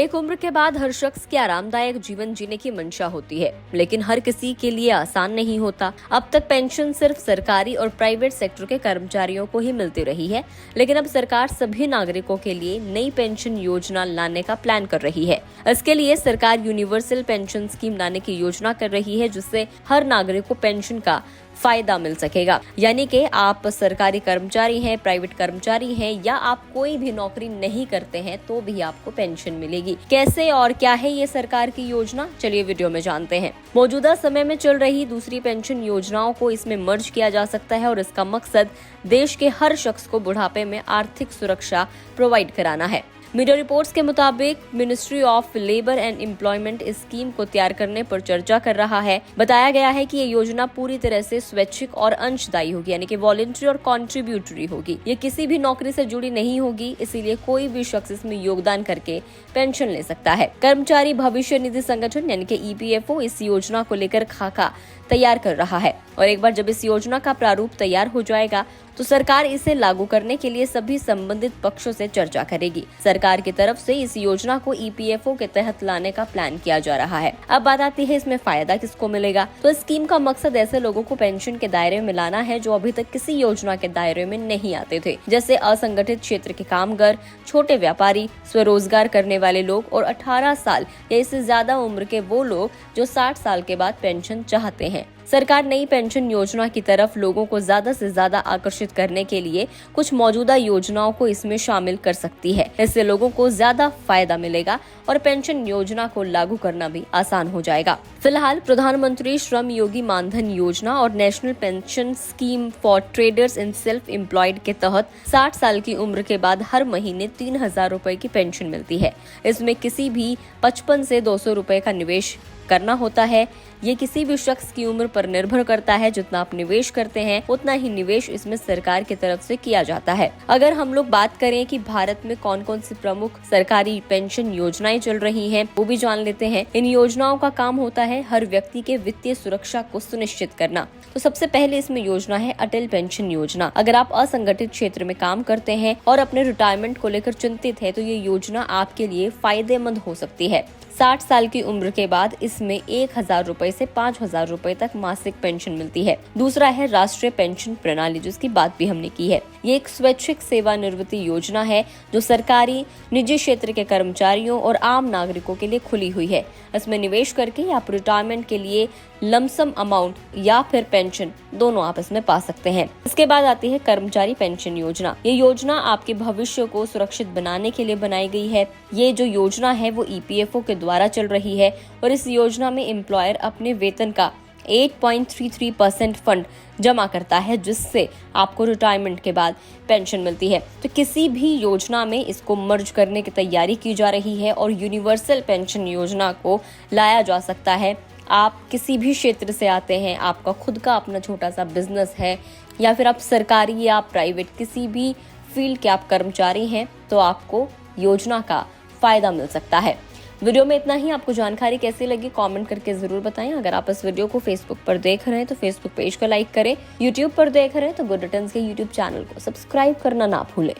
एक उम्र के बाद हर शख्स की आरामदायक जीवन जीने की मंशा होती है, लेकिन हर किसी के लिए आसान नहीं होता। अब तक पेंशन सिर्फ सरकारी और प्राइवेट सेक्टर के कर्मचारियों को ही मिलती रही है, लेकिन अब सरकार सभी नागरिकों के लिए नई पेंशन योजना लाने का प्लान कर रही है। इसके लिए सरकार यूनिवर्सल पेंशन स्कीम लाने की योजना कर रही है, जिससे हर नागरिक को पेंशन का फायदा मिल सकेगा। यानी कि आप सरकारी कर्मचारी हैं, प्राइवेट कर्मचारी हैं या आप कोई भी नौकरी नहीं करते हैं तो भी आपको पेंशन मिलेगी। कैसे और क्या है ये सरकार की योजना, चलिए वीडियो में जानते हैं। मौजूदा समय में चल रही दूसरी पेंशन योजनाओं को इसमें मर्ज किया जा सकता है और इसका मकसद देश के हर शख्स को बुढ़ापे में आर्थिक सुरक्षा प्रोवाइड कराना है। मीडिया रिपोर्ट्स के मुताबिक ministry of labour and employment इस स्कीम को तैयार करने पर चर्चा कर रहा है। बताया गया है कि ये योजना पूरी तरह से स्वैच्छिक और अंशदायी होगी, यानी कि वॉलंटरी और कॉन्ट्रीब्यूटरी होगी। ये किसी भी नौकरी से जुड़ी नहीं होगी, इसीलिए कोई भी शख्स इसमें योगदान करके पेंशन ले सकता है। कर्मचारी भविष्य निधि संगठन यानी कि EPFO इस योजना को लेकर खाका तैयार कर रहा है और एक बार जब इस योजना का प्रारूप तैयार हो जाएगा तो सरकार इसे लागू करने के लिए सभी संबंधित पक्षों से चर्चा करेगी। सरकार की तरफ से इस योजना को EPFO के तहत लाने का प्लान किया जा रहा है। अब बात आती है इसमें फायदा किसको मिलेगा। तो इस स्कीम का मकसद ऐसे लोगों को पेंशन के दायरे में लाना है जो अभी तक किसी योजना के दायरे में नहीं आते थे, जैसे असंगठित क्षेत्र के कामगार, छोटे व्यापारी, स्वरोजगार करने वाले लोग और 18 साल या इससे ज्यादा उम्र के वो लोग जो 60 साल के बाद पेंशन चाहते हैं। सरकार नई पेंशन योजना की तरफ लोगों को ज्यादा से ज्यादा आकर्षित करने के लिए कुछ मौजूदा योजनाओं को इसमें शामिल कर सकती है। इससे लोगों को ज्यादा फायदा मिलेगा और पेंशन योजना को लागू करना भी आसान हो जाएगा। फिलहाल प्रधानमंत्री श्रम योगी मानधन योजना और national pension scheme for traders in self employed के तहत 60 साल की उम्र के बाद हर महीने 3,000 रुपए की पेंशन मिलती है। इसमें किसी भी 55 से 200 रुपए का निवेश करना होता है। ये किसी भी शख्स की उम्र पर निर्भर करता है। जितना आप निवेश करते हैं उतना ही निवेश इसमें सरकार की तरफ से किया जाता है। अगर हम लोग बात करें कि भारत में कौन कौन सी प्रमुख सरकारी पेंशन योजनाएं चल रही हैं, वो भी जान लेते हैं। इन योजनाओं का काम होता है हर व्यक्ति के वित्तीय सुरक्षा को सुनिश्चित करना। तो सबसे पहले इसमें योजना है अटल पेंशन योजना। अगर आप असंगठित क्षेत्र में काम करते हैं और अपने रिटायरमेंट को लेकर चिंतित है तो ये योजना आपके लिए फायदेमंद हो सकती है। 60 साल की उम्र के बाद इसमें 1,000 रुपए से 5,000 रुपए तक मासिक पेंशन मिलती है। दूसरा है राष्ट्रीय पेंशन प्रणाली, जिसकी बात भी हमने की है। ये एक स्वैच्छिक सेवानिवृत्ति योजना है जो सरकारी, निजी क्षेत्र के कर्मचारियों और आम नागरिकों के लिए खुली हुई है। इसमें निवेश करके आप रिटायरमेंट के लिए लमसम अमाउंट या फिर पेंशन दोनों आप इसमें पा सकते हैं। इसके बाद आती है कर्मचारी पेंशन योजना। ये योजना आपके भविष्य को सुरक्षित बनाने के लिए बनाई गई है। ये जो योजना है वो EPFO के द्वारा चल रही है और इस योजना में एम्प्लॉयर अपने वेतन का 8.33% फंड जमा करता है, जिससे आपको रिटायरमेंट के बाद पेंशन मिलती है। तो किसी भी योजना में इसको मर्ज करने की तैयारी की जा रही है और यूनिवर्सल पेंशन योजना को लाया जा सकता है। आप किसी भी क्षेत्र से आते हैं, आपका खुद का अपना छोटा सा बिजनेस है या फिर आप सरकारी या प्राइवेट किसी भी फील्ड के आप कर्मचारी हैं, तो आपको योजना का फायदा मिल सकता है। वीडियो में इतना ही। आपको जानकारी कैसी लगी कमेंट करके जरूर बताएं। अगर आप इस वीडियो को फेसबुक पर देख रहे हैं तो फेसबुक पेज को लाइक करें। यूट्यूब पर देख रहे हैं तो गुड रिटर्न्स के यूट्यूब चैनल को सब्सक्राइब करना ना भूलें।